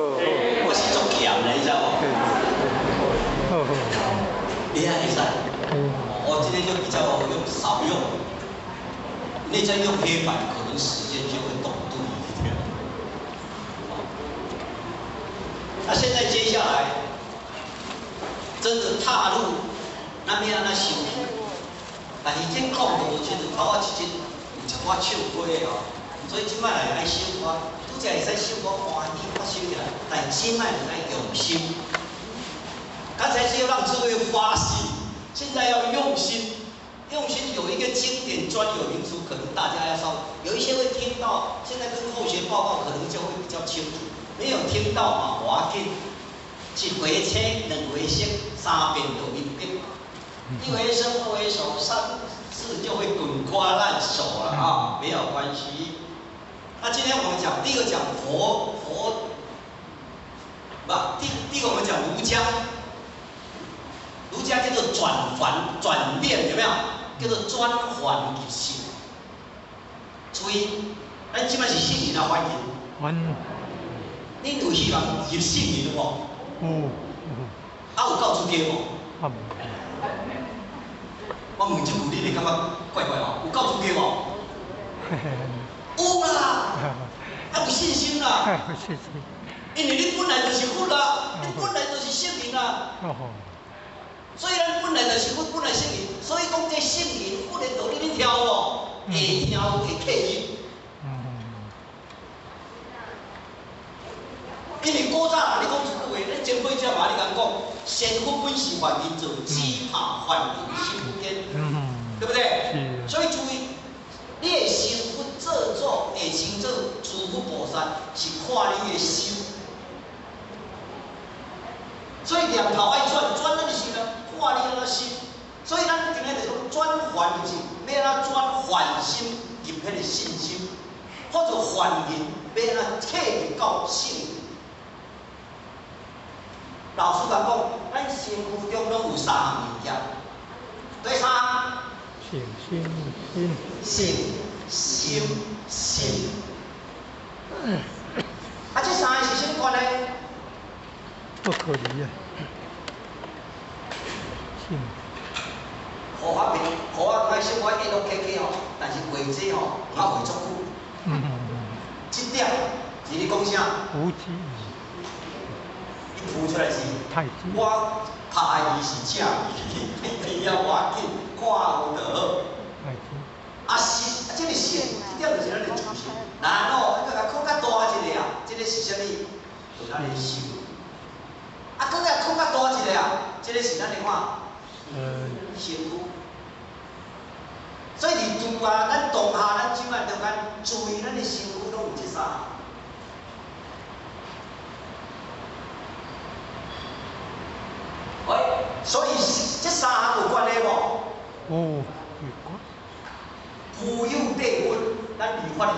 我是做咸的，你知道无？你安会使？我今天就比较用少用，你再用黑板，可能时间就会短度一点。那现在接下来，真的踏入那边那修复，但是天讲无就是头仔一有一寡笑话哦，所以即摆来爱修法，拄则会使修法欢喜发修起来，但即摆就爱用心。刚才是要让诸位发心，现在要用心。用心有一个经典专有名词，可能大家要稍微有一些会听到，现在跟后学报告可能就会比较清楚。没有听到嘛，无要紧。一回车，两回色，三遍就一遍。一回生，二回熟，三次就会滚瓜烂熟了啊，没有关系。那今天我们讲第一个讲第一个我们讲儒家。儒家叫做转变，有没有？叫做转还入性。所以，咱即摆是圣人啊，反应。恁有希望入圣人无？啊，有够出家无？我问这句，你会感觉怪怪哦？有够出家无？有啦，啊有信心啦。因为你本来就是佛啦，你本来就是圣人啦。所以咱本来就是佛，本来圣人，所以讲这圣人佛的道理，你听无？会听会刻入。因为古早你讲一句话，咱前辈者嘛，你讲仙佛本是凡人做，只怕凡人心焉，对不对？所以注意，你的成佛做主，会成做诸佛菩萨，是看你的心。所以两头爱转，转咱的心呢，看你安怎心。所以咱今日就讲转还入性，要安怎转还心入迄个信心，或者还人要安怎刻入到圣人。老师讲，咱成佛中拢有三项物件，第三项，心。啊，这三个是什么关系？不可离啊！河歹生活一路客吼，但是画这吼，我画足久。这点是你讲啥？无机。你吐出来是？我拍的是正义，你要我紧看有就好。啊是，这个是，这点就是咱的主心。然后，佮讲较大一个啊，这个是啥物？就是咱的心。啊，佮讲较大一个啊，这个是咱的看。身躯。所以伫厝啊，咱当下咱即摆着咱注意咱的身躯拢有这三项。所以这三项有关系无？有关。富有地分，咱理法的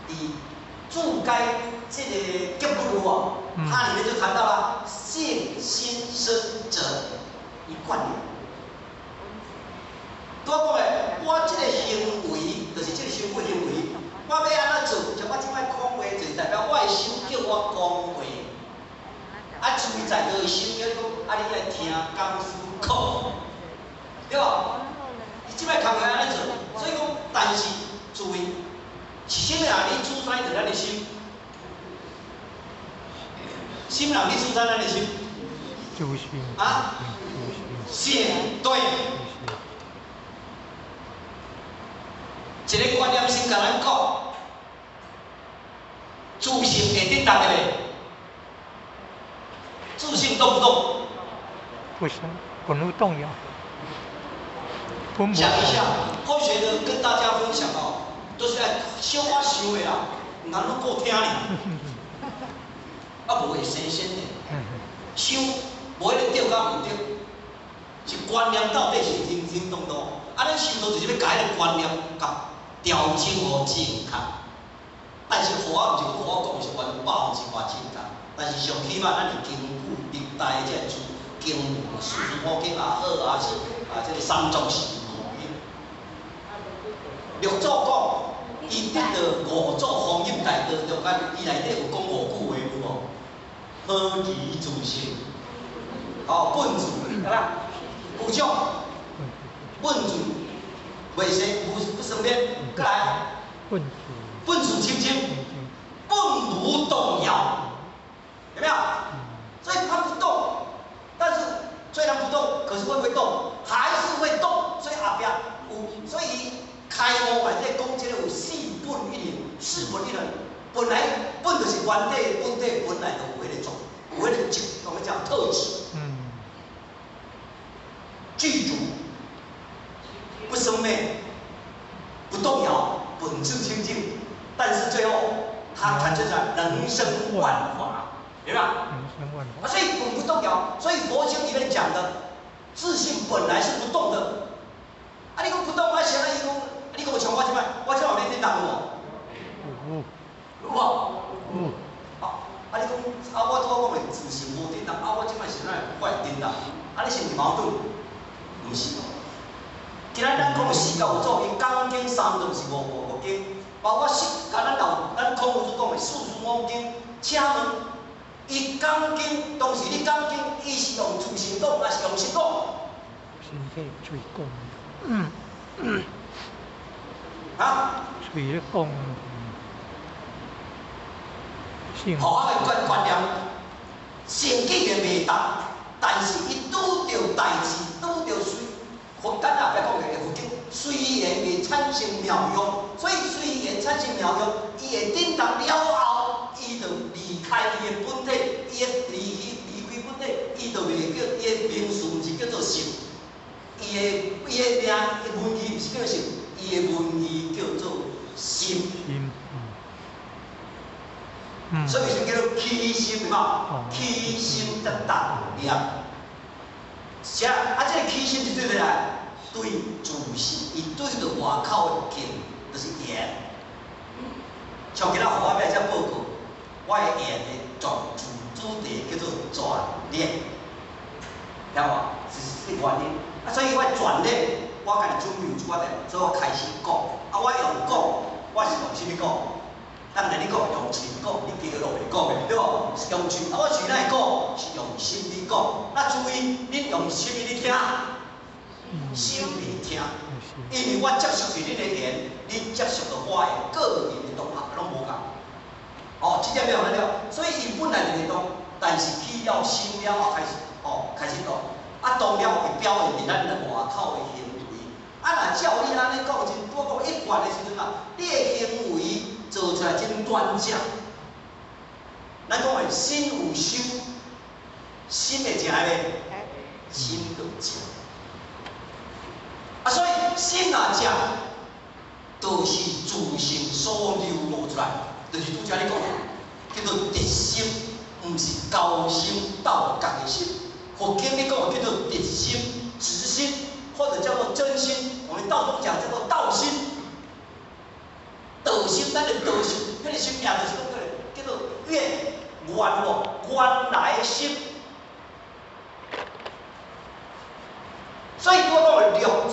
伫注解这个结论有无？它里面就谈到了性心生者一贯念。拄我讲的，我这个行为，就是这个修佛行为，我要安怎做？像我即摆讲话，就是代表我的心叫我讲话。啊，注意在内心，叫你讲，啊，你来听讲思考，对无？你即摆工课安尼做，所以讲，但是注意，是啥物啊？你主宰着咱的心，什么人你主宰咱的心？啊？心对。一个观念先甲咱讲，自信会得当的嘞。自信动不动？不行，不能动摇。想一下，后学的跟大家分享哦，都是来小可想的啦，人拢够听哩。啊，无会生鲜的，想无迄个对甲唔对，是观念到底是挺动动。啊，咱修道就是要甲迄个观念甲调整好正确。但是互我毋是互我讲是100%是偌正确，但是上起码咱是经古历代的这个经文，四书五经也好，还是这个三藏四无语。六祖讲，伊得到5祖方音大道中间，伊内底有讲5句话有无？何其自性，哦，本自对啦，有种本自袂生不生变，再来笨拙，本自清净，本无动摇，有没有？所以它不动，但是虽然不动，可是会不会动？还是会动，所以后壁有，所以开悟或者讲这个有四本一灵，四本一灵，本来本就是原体，本体本来就有迄个种，有迄个质，我们讲特质，具足，不生灭，不动摇，本质清净，但是最后它产生出来能生万法，明白吗？所以本不动摇，所以佛经里面讲的自性本来是不动的。啊，你讲不动，啊，谁来伊讲？你讲我像我即摆，我即摆有咧叮当无？有无？有。啊，你讲啊，我拄仔讲的自性无叮当，啊，我即摆是哪会叮当？啊，你是毋是矛盾？毋是哦。今仔咱讲的四教有做，因讲经三都是无经，包括咱孔夫子讲的四书五经，请问伊讲经，当时你讲经，伊是用自性讲，还是用心讲？身体最讲。啊？嘴咧讲，互我的观念，成绩也袂达，但是伊拄着代志，拄着佛简啊，别讲个佛经，虽然会产生妙用，所以虽然产生妙用，伊会叮当了后，伊就离开伊的本体，伊的离开本体，伊就袂叫伊的名词，毋是叫做性。伊的名文字毋是叫性，伊的文字叫做心。所以就叫做起心嘛，起心动念。是啊，这个起心是对对来，对自性，伊对着外口的境，就是言。像今仔互我要遮报告，我的言的主题叫做转念，晓无？是原因。啊，所以我转念，我家己准备有一寡代，所以我开始讲。啊，我用讲，我是用啥物讲？当然你讲用情讲，你记落会讲的，对无？是用情，啊，我像咱讲是用心理讲。那注意，恁用心理听，心理听，因为我接受是恁的言，恁接受到我的个人的动作，拢无共。哦，这点了解了。所以伊本来就会动，但是起了心了后开始动。啊，动了会表现伫咱的外口的行为。啊，若照你安尼讲，真我讲一贯的时阵啊，你的行为做出来真端正。咱讲的心有修，心会正嘞，心就正。啊，所以心若正，就是自性所流露出来，就是拄则你讲叫做直心，毋是高心道觉的心。佛经里讲叫做直心、直心，或者叫做真心。我们道中讲叫做道心。道心，咱的道心，迄个心命就是讲叫做愿原来心。所以我讲的六祖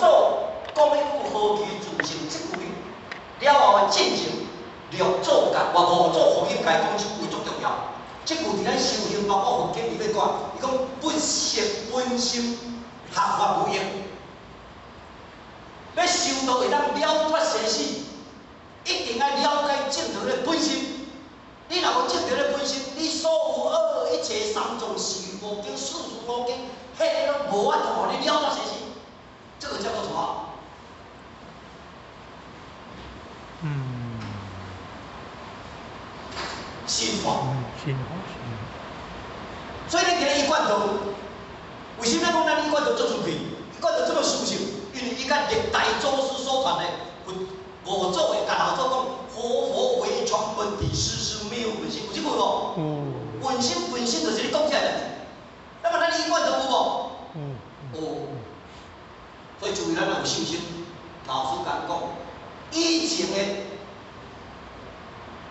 讲迄句何其自性这句了后的进程，六祖甲五祖佛经甲讲这句最重要。这句伫咱修行包括佛经里面讲，伊讲不识本心，合法无用。要修道会当了脱生死，一定要了解正道的本心。你若无正道的本心，你所有一切三藏四无经、四书五经，迄个拢无法度互你了脱生死。这个叫做什么？心法。所以咱今日一贯道，为什么讲咱一贯道做出去？一贯道这么殊胜，因为伊甲历代祖师所传的，五祖的甲老祖讲，活佛为传本体，时时没有本心，有这句无？本心就是你讲起来的。那么咱一贯道有无？有。所以注意咱有信心。老师甲讲，以前的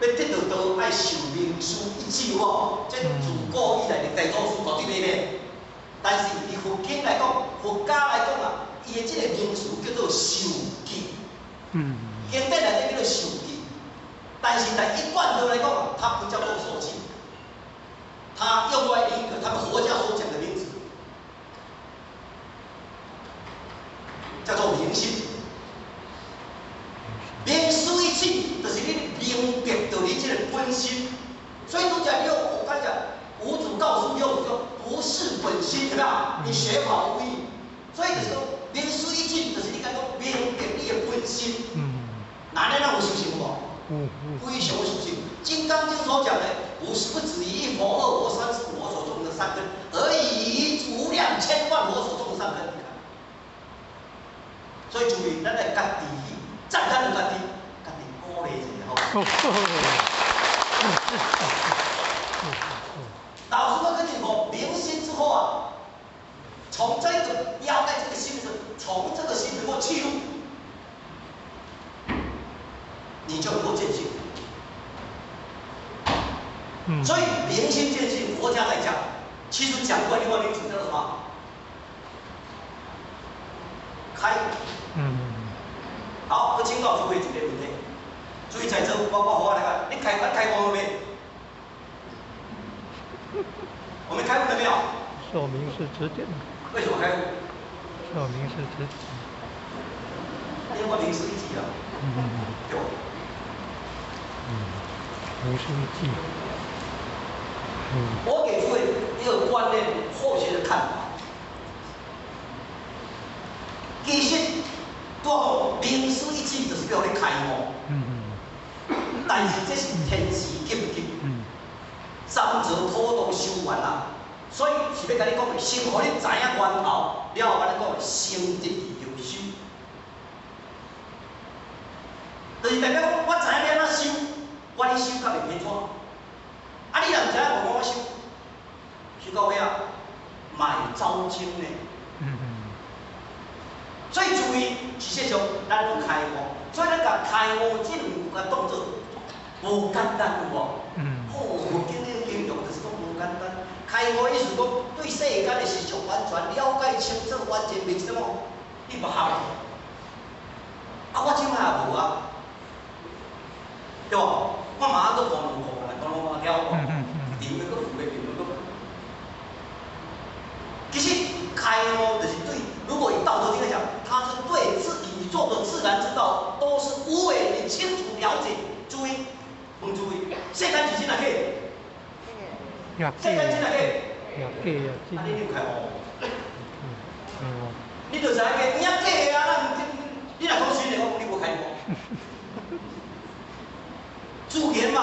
要得到道，爱受名师一指无？这自古以来的大祖师绝对袂变。但是以佛经来讲，佛家来讲啊，伊的这个名词叫做受记。经典内底叫做受记。但是在一贯道来讲啊，它不叫做受记，它用讲，五祖告诉六祖说，不是本心，有没有？你学法无益。所以就是说，明师一境，就是你讲明定你的本心。哪里让我修行无？非常修行。《金刚经》所讲的，不止于一佛、二佛、三世佛所种的善根，而以无量千万佛所种的善根。所以注意，咱来家己赞叹家己，家己鼓励一下好。老师们跟你说，明心之后啊，从这个要在这个心的时候，从这个心能够切入，你就能够见性。所以明心见性，佛家来讲，其实讲过另外一种叫做什么？开。好，我请教诸位一个问题，注意在座包括我来讲，你开关了没？我们开悟了没有？说明是指点。为什么开悟？说明是指点。因为明师一体了。对吧？明师一体。我给诸位一个观念，后学的看法。其实，多明师一体就是叫你开悟。但是这是天时急不急？三者土都修完啦，所以是要甲你讲的，先互你知影源头，了后甲你讲的先得而后修，就是代表我知影要安怎修，我咧修较袂偏错。啊，你若唔知影我修，修到尾啊，嘛会走精呢。所以注意，实际上咱讲开悟，所以咱讲开悟这两个动作无简单有无？佛经的形容就是讲无简单。开悟意思讲对世间的事情完全了解清楚，完全袂什么你无合理。啊，我即摆也无啊，对无？我嘛搁讲来，讲了念个搁付个念个。其实开悟就是对，如果以道德经来讲，它是对宇宙的自然之道都是无为，你清楚了解。注意，问注意，世间是真啊假？世间真啊假？啊，你有开悟？你就知影假，影假啊！你若讲真的，我讲你无开悟。自然嘛。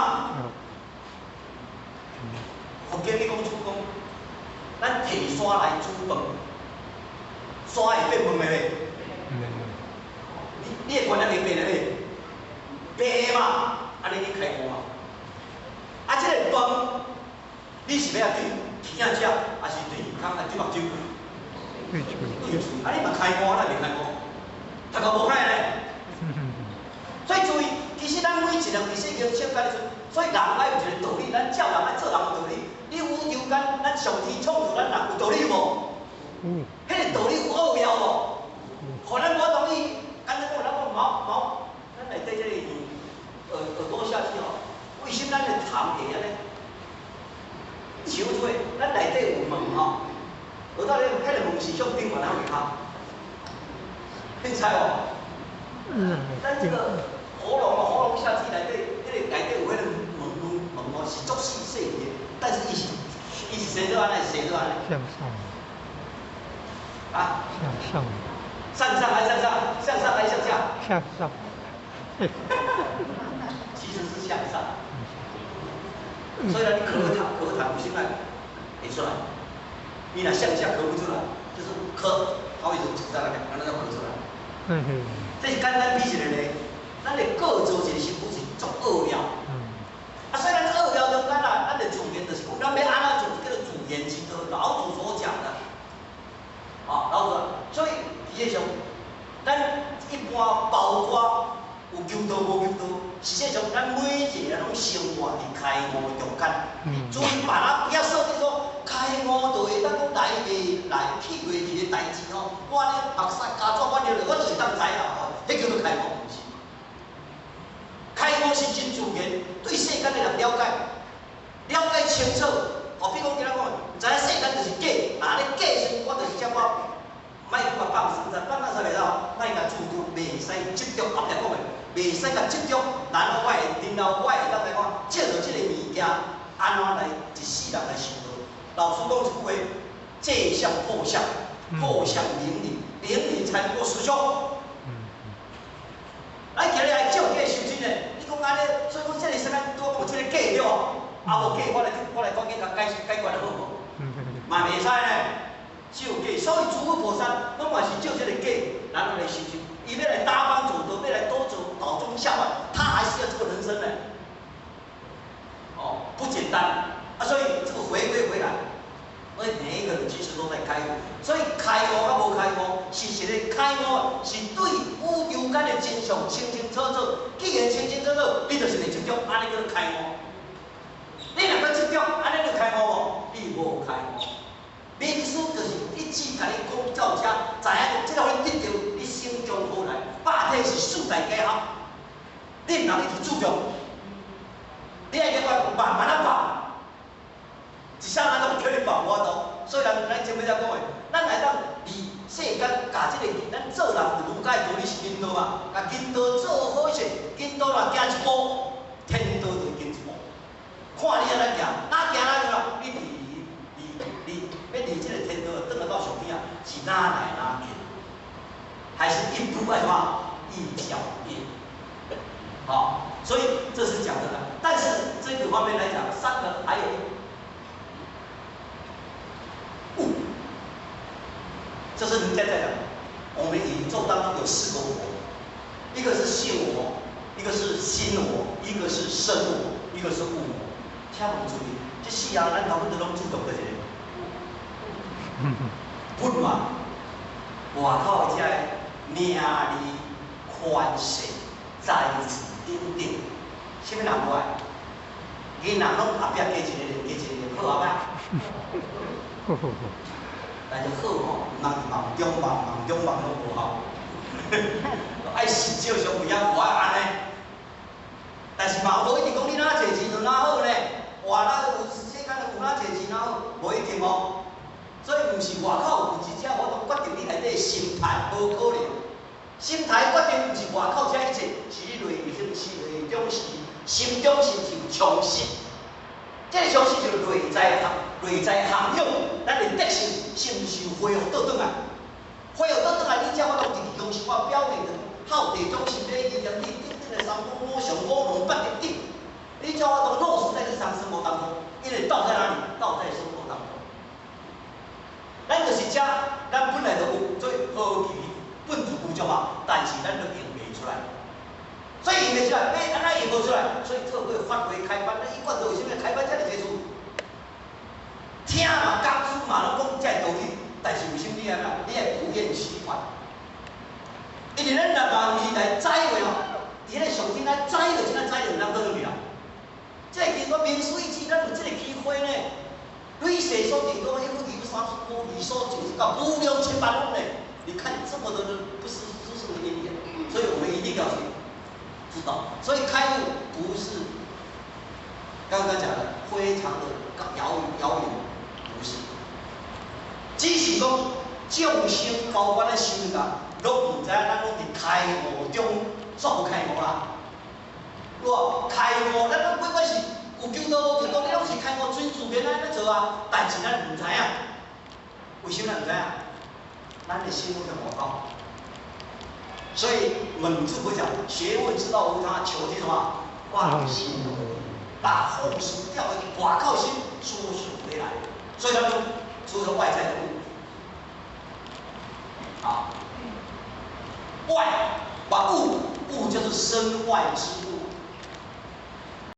佛经你讲出讲，咱摕山来煮饭，山会变饭的袂？你的观念会变的袂？变嘛，安尼你开悟嘛？啊，这个饭，你是要对鱼仔食，还是对鱼汤来对目睭？对嘴。啊，你嘛开悟，咱袂开悟，大家无开咧。所以注意，其实咱每一个伫世间世间的时，所以人爱有一个道理，咱照人爱做人有道理。你有有间，咱上天创造咱人有道理无？迄个道理有奥妙无？可能我同意，简单讲，咱讲毛，咱内底这个耳朵下去吼，为什么咱的痰会安尼？抽出来，咱内底有门吼，耳朵咧，迄个门是向顶往哪会敲？你猜无？咱这个喉咙下去内底，迄个内底有迄个门哦，是足细的，但是伊是生做安尼，生做安尼。向上。啊？向上。向上还是向上？向上还是向下？向上。其实是向上。所以呢，你咳痰不行来，会出来。你若向下咳不出来，就是咳，它会从在那边，让它咳出来。这是简单比起来咧，咱的各做一个身躯是足奥妙。啊，虽然奥妙中间啦，咱的主言就是讲，咱要安怎做，叫做主言之道，老祖所讲的。老祖，所以实际上，咱一般包括有求道无求道，实际上咱每一个人拢生活伫开悟的中间。所以把它不要设定说开悟就会当讲来去袂去的代志吼，我咧目屎加怎我了，我就是当知啦吼，迄叫做开悟，毋是。开悟是真自然，对世间的人了解清楚。比如讲，今仔讲，知影世间就是假，那咧假时，我就是叫我，莫去放生在，放生袂了，莫甲自度，袂使执着，后壁讲的，袂使甲执着，然后我会当来讲，借着这个物件，安怎来一世人来修道？老师讲一句话：借相破相，破相明理，明理才能够实修。咱今日来照假修真诶，你讲安尼，所以讲这个啥物多有这个假对无？啊无假，我来赶紧甲解决好无？嘛袂使呢，照假。所以诸佛菩萨拢嘛是照这个假，然后来修真。伊要来搭帮走德，要来多走岛中下万，他还是要这个人生呢。哦，不简单啊！所以这个回归回来，所以每一个人其实都在开悟。所以开悟啊无开悟，是一个开悟，是对宇宙间的真相清清楚楚。既然清清楚楚，你就是袂执着，安尼叫做开悟。你若要执着，安尼就开悟无？你无开悟。明师就是一字甲你讲照车，知影这个你得到你心中好来，百体是四大皆合，你若一直注重，你爱叫我慢慢啊放，一刹那都叫你放我度。所以咱前面才讲的，咱来当离世间甲这个，咱做人儒家的道理是引导嘛，甲引导做好势，引导若行一步，天道就行一步。看你安怎行，哪行哪样，你要离这个天道，转到上边啊，是哪来哪去？还是一步爱什么？一脚印。好，所以这是讲的了。但是这个方面来讲，三个还有悟，这是人家在讲。我们宇宙当中有四个我，一个是性我，一个是心我，一个是身我，一个是物我。听无注意，这四样咱头拄都拢注重个一个。本嘛，外口的这名利权势在此顶顶，什么人无爱？囡仔拢后壁加一个，好后摆。但是好吼，人梦中梦拢无效，爱是照常为啊，无爱安尼。但是嘛，无一定讲你哪侪钱就哪好呢？外头有世间有哪侪钱哪好，无一定哦。所以毋是外口有一只我都决定你内底心态，无可能。心态决定毋是外口这一切，是你内心是内中是心中是有常识。这个常识就是内在涵养，咱的德性是毋是有恢复倒转来？恢复倒转来，你才我讲地中是我表面的好地中是礼仪严厉，顶顶的三观五常五伦八德顶。你叫我讲落实在日常生活当中，因为道在哪里？道在生活当中。咱就是遮，咱本来就有，所以好奇本自有种嘛，但是咱都用袂出来，所以用袂出来，要安怎用无出来？所以这个发挥开班，咱一贯都为什么开班遮尔济次？听嘛，讲书嘛，拢讲遮道理，但是为什么你安怎？你爱不厌其烦。因为咱若万字来栽话吼，伫迄个上天来栽就真正栽就毋通倒去啊。这个经过明史以前，咱有这个机会呢。累世所顶多1分30多，你说90到无量千万万呢？你看这么多人，不是什么原因，所以我们一定要去知道。所以开悟不是刚刚讲的非常的遥远，不是。只是讲众生高官的修人，拢唔知咱拢伫开悟中做开悟啦。我开悟，咱拢不管是。有求道无求道，你拢是开悟准自然安尼做啊，但是咱唔知影，为什么咱唔知影？咱的心都在魔道。所以蒙自不讲，学问之道无他，求的什么？忘心，把后世掉的外靠心说是回来，所以他们除了外在的物，啊，外把物就是身外之